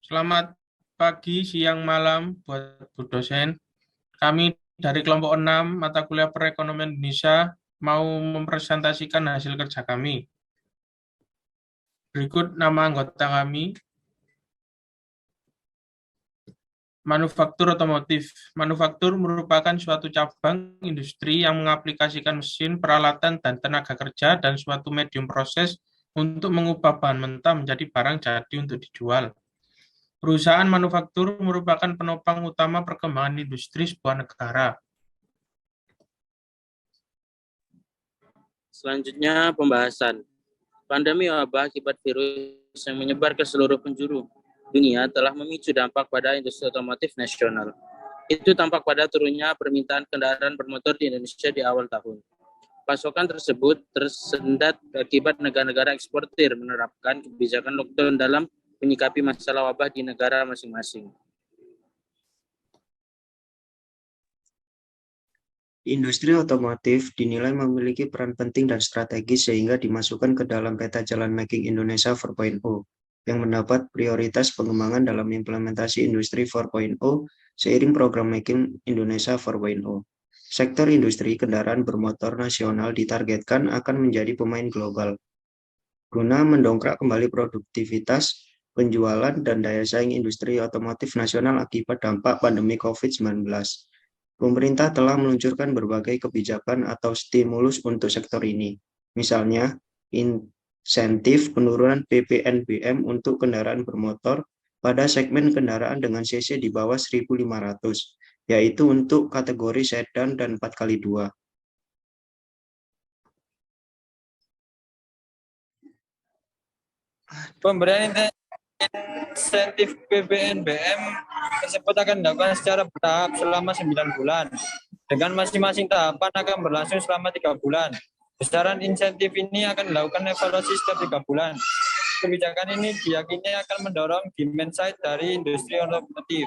Selamat pagi, siang, malam buat Bu dosen. Kami dari kelompok 6 mata kuliah Perekonomian Indonesia mau mempresentasikan hasil kerja kami. Berikut nama anggota kami. Manufaktur otomotif. Manufaktur merupakan suatu cabang industri yang mengaplikasikan mesin, peralatan, dan tenaga kerja dan suatu medium proses untuk mengubah bahan mentah menjadi barang jadi untuk dijual. Perusahaan manufaktur merupakan penopang utama perkembangan industri sebuah negara. Selanjutnya pembahasan. Pandemi wabah akibat virus yang menyebar ke seluruh penjuru dunia telah memicu dampak pada industri otomotif nasional. Itu tampak pada turunnya permintaan kendaraan bermotor di Indonesia di awal tahun. Pasokan tersebut tersendat akibat negara-negara eksportir menerapkan kebijakan lockdown dalam menyikapi masalah wabah di negara masing-masing. Industri otomotif dinilai memiliki peran penting dan strategis sehingga dimasukkan ke dalam peta jalan Making Indonesia 4.0 yang mendapat prioritas pengembangan dalam implementasi Industri 4.0 seiring program Making Indonesia 4.0. Sektor industri kendaraan bermotor nasional ditargetkan akan menjadi pemain global. Guna mendongkrak kembali produktivitas, penjualan, dan daya saing industri otomotif nasional akibat dampak pandemi COVID-19. Pemerintah telah meluncurkan berbagai kebijakan atau stimulus untuk sektor ini. Misalnya, insentif penurunan PPNBM untuk kendaraan bermotor pada segmen kendaraan dengan cc di bawah 1.500, yaitu untuk kategori sedan dan 4x2. Pemberian insentif PPNBM tersebut akan dilakukan secara bertahap selama 9 bulan. Dengan masing-masing tahapan akan berlangsung selama 3 bulan. Besaran insentif ini akan dilakukan evaluasi setiap 3 bulan. Kebijakan ini diyakini akan mendorong demand side dari industri otomotif.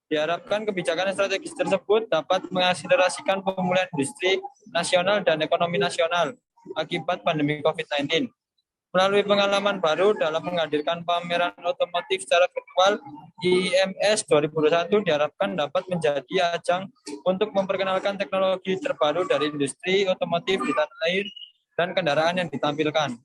Diharapkan kebijakan strategis tersebut dapat mengakselerasikan pemulihan industri nasional dan ekonomi nasional akibat pandemi COVID-19. Melalui pengalaman baru dalam menghadirkan pameran otomotif secara virtual, IMS 2021 diharapkan dapat menjadi ajang untuk memperkenalkan teknologi terbaru dari industri otomotif di tanah air dan kendaraan yang ditampilkan.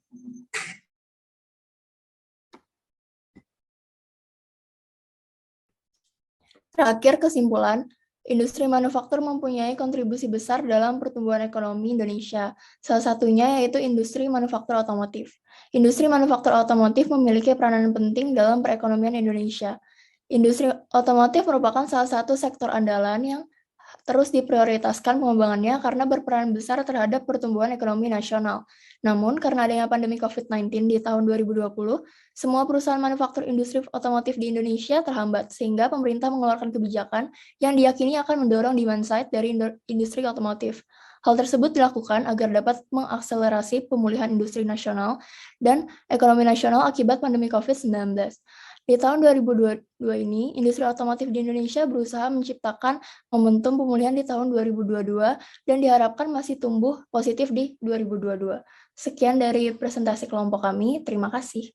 Terakhir, kesimpulan, industri manufaktur mempunyai kontribusi besar dalam pertumbuhan ekonomi Indonesia. Salah satunya yaitu industri manufaktur otomotif. Industri manufaktur otomotif memiliki peranan penting dalam perekonomian Indonesia. Industri otomotif merupakan salah satu sektor andalan yang terus diprioritaskan pengembangannya karena berperan besar terhadap pertumbuhan ekonomi nasional. Namun, karena adanya pandemi COVID-19 di tahun 2020, semua perusahaan manufaktur industri otomotif di Indonesia terhambat, sehingga pemerintah mengeluarkan kebijakan yang diyakini akan mendorong demand side dari industri otomotif. Hal tersebut dilakukan agar dapat mengakselerasi pemulihan industri nasional dan ekonomi nasional akibat pandemi COVID-19. Di tahun 2022 ini, industri otomotif di Indonesia berusaha menciptakan momentum pemulihan di tahun 2022 dan diharapkan masih tumbuh positif di 2022. Sekian dari presentasi kelompok kami, terima kasih.